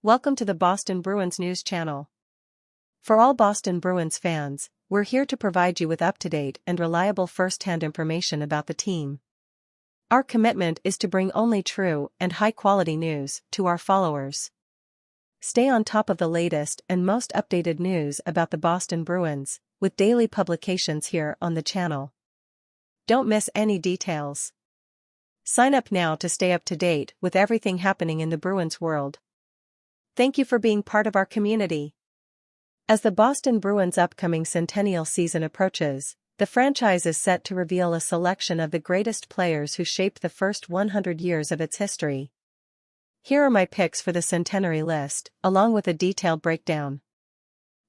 Welcome to the Boston Bruins News Channel. For all Boston Bruins fans, we're here to provide you with up-to-date and reliable first-hand information about the team. Our commitment is to bring only true and high-quality news to our followers. Stay on top of the latest and most updated news about the Boston Bruins, with daily publications here on the channel. Don't miss any details. Sign up now to stay up to date with everything happening in the Bruins world. Thank you for being part of our community. As the Boston Bruins' upcoming Centennial season approaches, the franchise is set to reveal a selection of the greatest players who shaped the first 100 years of its history. Here are my picks for the centenary list, along with a detailed breakdown.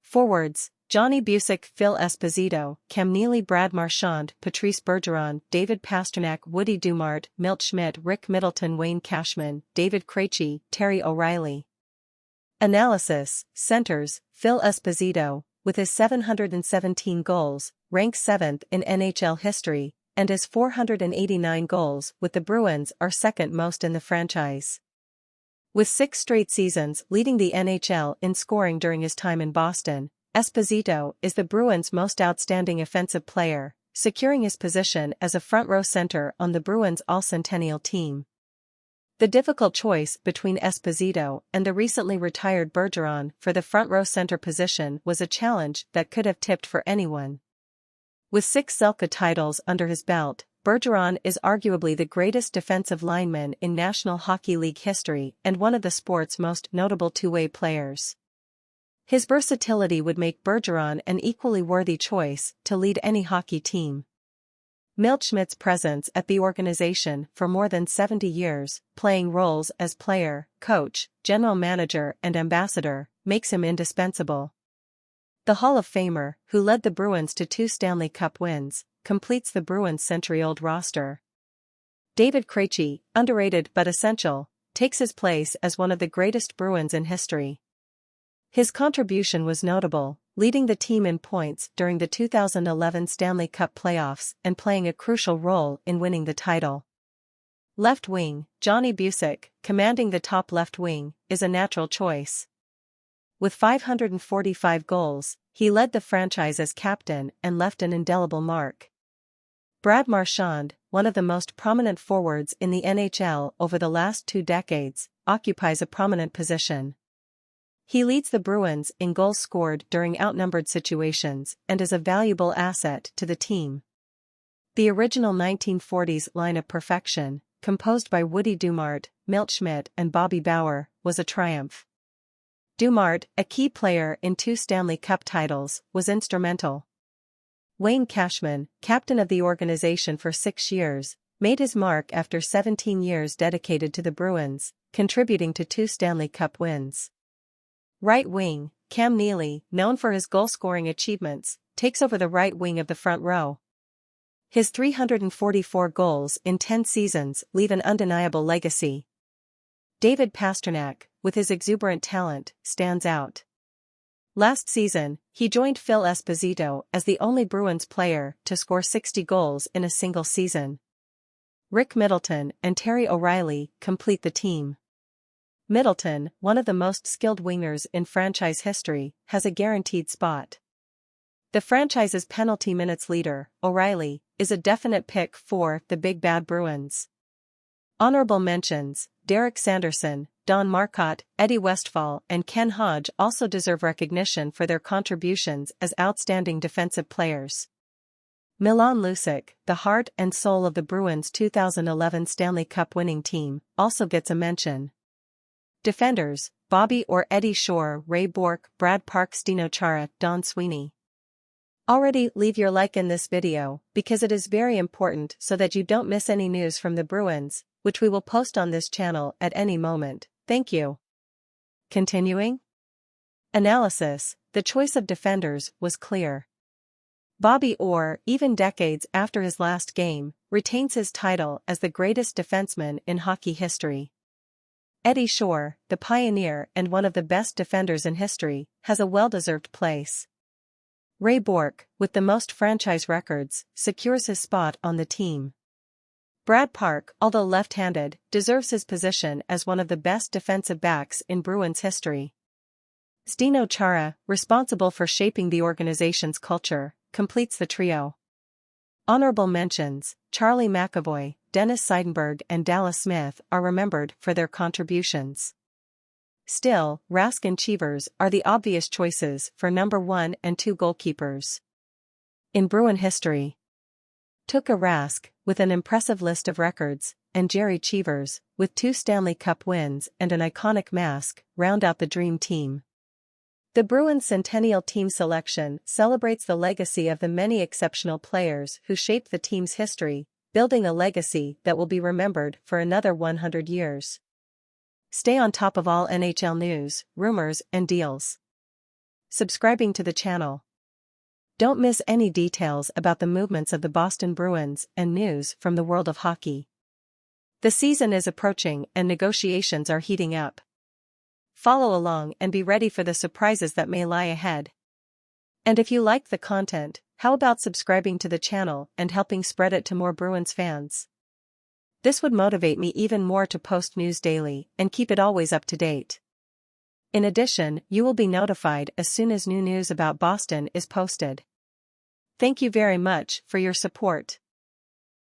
Forwards: Johnny Bucyk, Phil Esposito, Cam Neely, Brad Marchand, Patrice Bergeron, David Pastrnak, Woody Dumart, Milt Schmidt, Rick Middleton, Wayne Cashman, David Krejci, Terry O'Reilly. Analysis: Centers: Phil Esposito, with his 717 goals, ranks 7th in NHL history, and his 489 goals with the Bruins are second most in the franchise. With 6 straight seasons leading the NHL in scoring during his time in Boston, Esposito is the Bruins' most outstanding offensive player, securing his position as a front-row center on the Bruins' all-Centennial team. The difficult choice between Esposito and the recently retired Bergeron for the front-row center position was a challenge that could have tipped for anyone. With 6 Selke titles under his belt, Bergeron is arguably the greatest defensive lineman in National Hockey League history and one of the sport's most notable two-way players. His versatility would make Bergeron an equally worthy choice to lead any hockey team. Milt Schmidt's presence at the organization for more than 70 years, playing roles as player, coach, general manager and ambassador, makes him indispensable. The Hall of Famer, who led the Bruins to 2 Stanley Cup wins, completes the Bruins' century-old roster. David Krejci, underrated but essential, takes his place as one of the greatest Bruins in history. His contribution was notable, leading the team in points during the 2011 Stanley Cup playoffs and playing a crucial role in winning the title. Left wing: Johnny Bucyk, commanding the top left wing, is a natural choice. With 545 goals, he led the franchise as captain and left an indelible mark. Brad Marchand, one of the most prominent forwards in the NHL over the last 2 decades, occupies a prominent position. He leads the Bruins in goals scored during outnumbered situations and is a valuable asset to the team. The original 1940s line of perfection, composed by Woody Dumart, Milt Schmidt and Bobby Bauer, was a triumph. Dumart, a key player in 2 Stanley Cup titles, was instrumental. Wayne Cashman, captain of the organization for 6 years, made his mark after 17 years dedicated to the Bruins, contributing to 2 Stanley Cup wins. Right wing: Cam Neely, known for his goal-scoring achievements, takes over the right wing of the front row. His 344 goals in 10 seasons leave an undeniable legacy. David Pastrnak, with his exuberant talent, stands out. Last season, he joined Phil Esposito as the only Bruins player to score 60 goals in a single season. Rick Middleton and Terry O'Reilly complete the team. Middleton, one of the most skilled wingers in franchise history, has a guaranteed spot. The franchise's penalty minutes leader, O'Reilly, is a definite pick for the Big Bad Bruins. Honorable mentions: Derek Sanderson, Don Marcotte, Eddie Westfall and Ken Hodge also deserve recognition for their contributions as outstanding defensive players. Milan Lucic, the heart and soul of the Bruins' 2011 Stanley Cup winning team, also gets a mention. Defenders: Bobby or Eddie Shore, Ray Bourque, Brad Park, Zdeno Chara, Don Sweeney. Already leave your like in this video, because it is very important so that you don't miss any news from the Bruins, which we will post on this channel at any moment. Thank you. Continuing. Analysis: the choice of defenders was clear. Bobby Orr, even decades after his last game, retains his title as the greatest defenseman in hockey history. Eddie Shore, the pioneer and one of the best defenders in history, has a well-deserved place. Ray Bourque, with the most franchise records, secures his spot on the team. Brad Park, although left-handed, deserves his position as one of the best defensive backs in Bruins history. Zdeno Chara, responsible for shaping the organization's culture, completes the trio. Honorable mentions: Charlie McAvoy, Dennis Seidenberg and Dallas Smith are remembered for their contributions. Still, Rask and Cheevers are the obvious choices for number 1 and 2 goalkeepers. In Bruin history, Tuukka Rask, with an impressive list of records, and Jerry Cheevers, with 2 Stanley Cup wins and an iconic mask, round out the dream team. The Bruins Centennial team selection celebrates the legacy of the many exceptional players who shaped the team's history, building a legacy that will be remembered for another 100 years. Stay on top of all NHL news, rumors, and deals. Subscribing to the channel. Don't miss any details about the movements of the Boston Bruins and news from the world of hockey. The season is approaching and negotiations are heating up. Follow along and be ready for the surprises that may lie ahead. And if you like the content, how about subscribing to the channel and helping spread it to more Bruins fans? This would motivate me even more to post news daily and keep it always up to date. In addition, you will be notified as soon as new news about Boston is posted. Thank you very much for your support.